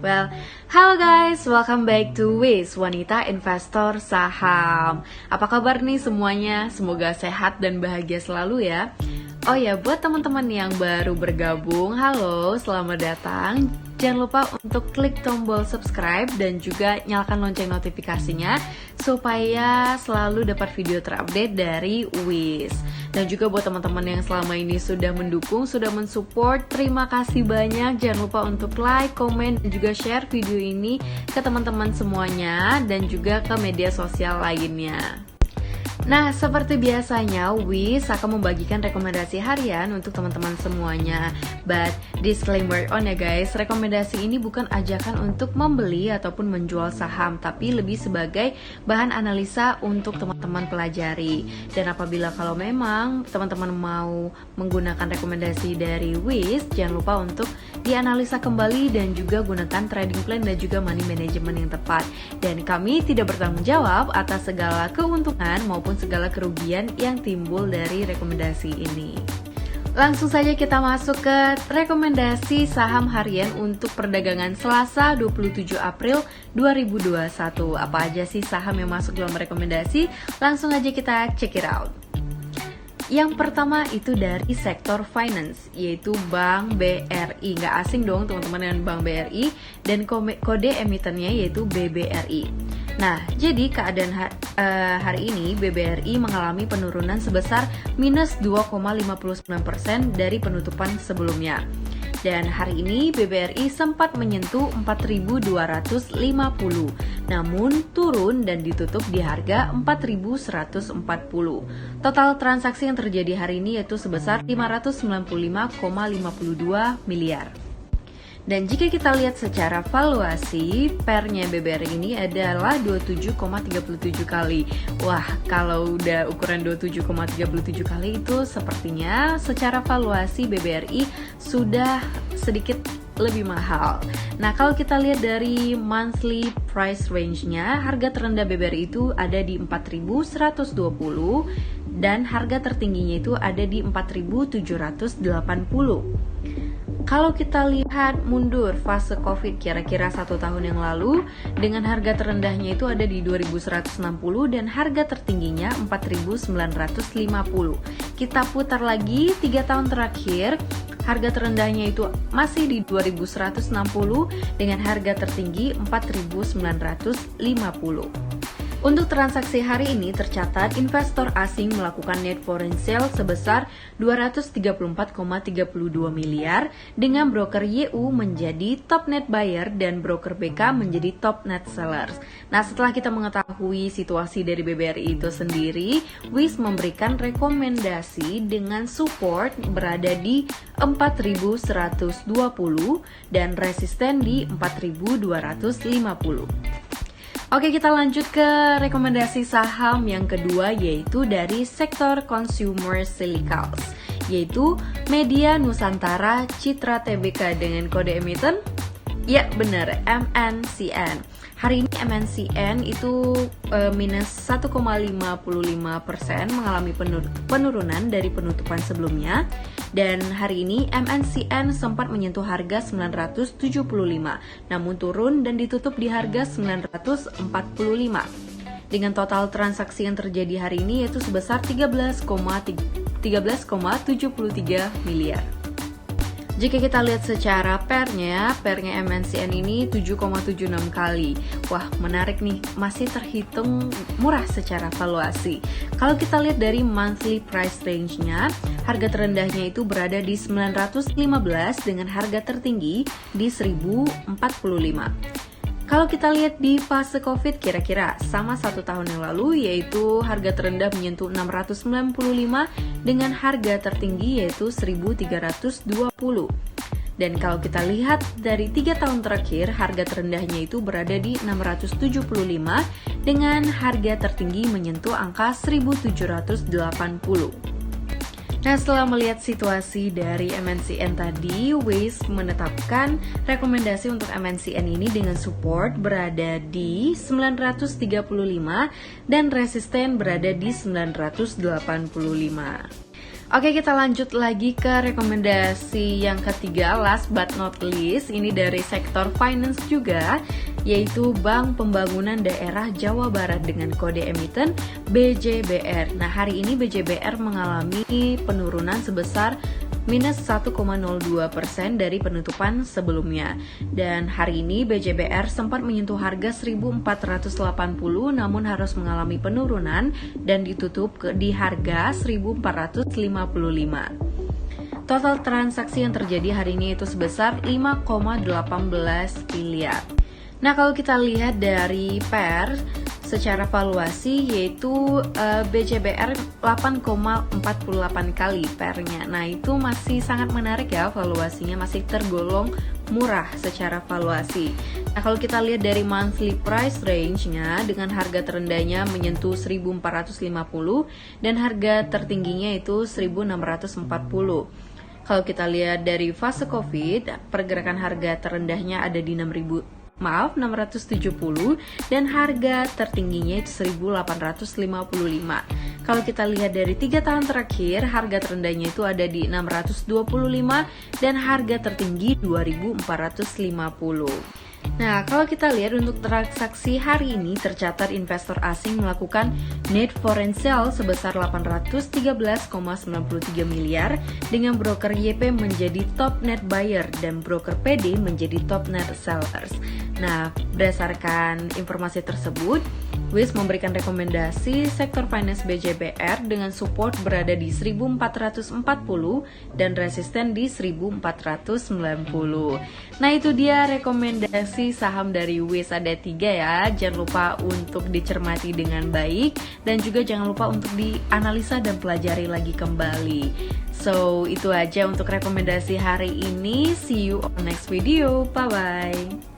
Well, halo guys, welcome back to Wiz, Wanita Investor Saham. Apa kabar nih semuanya? Semoga sehat dan bahagia selalu ya. Oh ya, buat teman-teman yang baru bergabung, halo, selamat datang. Jangan lupa untuk klik tombol subscribe dan juga nyalakan lonceng notifikasinya supaya selalu dapat video terupdate dari Wiz. Dan juga buat teman-teman yang selama ini sudah mendukung, sudah mensupport, terima kasih banyak. Jangan lupa untuk like, komen, dan juga share video ini ke teman-teman semuanya dan juga ke media sosial lainnya. Nah, seperti biasanya, Wiz akan membagikan rekomendasi harian untuk teman-teman semuanya. But disclaimer on ya guys, rekomendasi ini bukan ajakan untuk membeli ataupun menjual saham, tapi lebih sebagai bahan analisa untuk teman-teman pelajari. Dan apabila kalau memang teman-teman mau menggunakan rekomendasi dari Wiz, jangan lupa untuk dianalisa kembali dan juga gunakan trading plan dan juga money management yang tepat. Dan kami tidak bertanggung jawab atas segala keuntungan maupun segala kerugian yang timbul dari rekomendasi ini. Langsung saja kita masuk ke rekomendasi saham harian untuk perdagangan Selasa 27 April 2021. Apa aja sih saham yang masuk dalam rekomendasi? Langsung aja kita check it out. Yang pertama itu dari sektor finance, yaitu Bank BRI. Nggak asing dong teman-teman dengan Bank BRI, dan kode emitennya yaitu BBRI. Nah, jadi keadaan hari ini BBRI mengalami penurunan sebesar minus 2,59% dari penutupan sebelumnya. Dan hari ini BBRI sempat menyentuh 4.250, namun turun dan ditutup di harga 4.140. Total transaksi yang terjadi hari ini yaitu sebesar 595,52 miliar. Dan jika kita lihat secara valuasi, pernya BBRI ini adalah 27,37 kali. Wah, kalau udah ukuran 27,37 kali itu sepertinya secara valuasi BBRI sudah sedikit lebih mahal. Nah, kalau kita lihat dari monthly price range-nya, harga terendah BBRI itu ada di 4.120 dan harga tertingginya itu ada di 4.780. Kalau kita lihat mundur fase COVID kira-kira 1 tahun yang lalu, dengan harga terendahnya itu ada di 2160 dan harga tertingginya 4950. Kita putar lagi 3 tahun terakhir, harga terendahnya itu masih di 2160 dengan harga tertinggi 4950. Untuk transaksi hari ini tercatat investor asing melakukan net foreign sale sebesar 234,32 miliar dengan broker YU menjadi top net buyer dan broker BK menjadi top net sellers. Nah, setelah kita mengetahui situasi dari BBRI itu sendiri, Wiz memberikan rekomendasi dengan support berada di 4.120 dan resisten di 4.250. Oke, kita lanjut ke rekomendasi saham yang kedua, yaitu dari sektor consumer cyclicals, yaitu Media Nusantara Citra Tbk dengan kode emiten, ya benar, MNCN. Hari ini MNCN itu minus 1,55%, mengalami penurunan dari penutupan sebelumnya. Dan hari ini MNCN sempat menyentuh harga 975, namun turun dan ditutup di harga 945. Dengan total transaksi yang terjadi hari ini yaitu sebesar 13,73 miliar. Jika kita lihat secara pernya MNCN ini 7,76 kali. Wah, menarik nih, masih terhitung murah secara valuasi. Kalau kita lihat dari monthly price range-nya, harga terendahnya itu berada di 915 dengan harga tertinggi di 1045. Kalau kita lihat di fase COVID kira-kira sama 1 tahun yang lalu, yaitu harga terendah menyentuh 695 dengan harga tertinggi yaitu 1320. Dan kalau kita lihat dari 3 tahun terakhir, harga terendahnya itu berada di 675 dengan harga tertinggi menyentuh angka 1780. Nah, setelah melihat situasi dari MNCN tadi, Wiz menetapkan rekomendasi untuk MNCN ini dengan support berada di 935 dan resisten berada di 985. Oke, kita lanjut lagi ke rekomendasi yang ketiga, last but not least. Ini dari sektor finance juga, yaitu Bank Pembangunan Daerah Jawa Barat dengan kode emiten BJBR. Nah, hari ini BJBR mengalami penurunan sebesar minus 1,02% dari penutupan sebelumnya. Dan hari ini BJBR sempat menyentuh harga 1.480 namun harus mengalami penurunan dan ditutup di harga 1.455. Total transaksi yang terjadi hari ini itu sebesar 5,18 miliar. Nah, kalau kita lihat dari PER secara valuasi yaitu BJBR 8,48 kali PER-nya. Nah, itu masih sangat menarik ya, valuasinya masih tergolong murah secara valuasi. Nah, kalau kita lihat dari monthly price range-nya dengan harga terendahnya menyentuh 1.450 dan harga tertingginya itu 1.640. Kalau kita lihat dari fase COVID, pergerakan harga terendahnya ada di 670 dan harga tertingginya itu 1855. Kalau kita lihat dari 3 tahun terakhir, harga terendahnya itu ada di 625 dan harga tertinggi 2450. Nah, kalau kita lihat untuk transaksi hari ini tercatat investor asing melakukan net foreign sale sebesar 813,93 miliar dengan broker YP menjadi top net buyer dan broker PD menjadi top net sellers. Nah, berdasarkan informasi tersebut, WIS memberikan rekomendasi sektor finance BJBR dengan support berada di 1440 dan resisten di 1490. Nah, itu dia rekomendasi saham dari WIS, ada 3 ya. Jangan lupa untuk dicermati dengan baik dan juga jangan lupa untuk dianalisa dan pelajari lagi kembali. So, itu aja untuk rekomendasi hari ini. See you on next video. Bye-bye.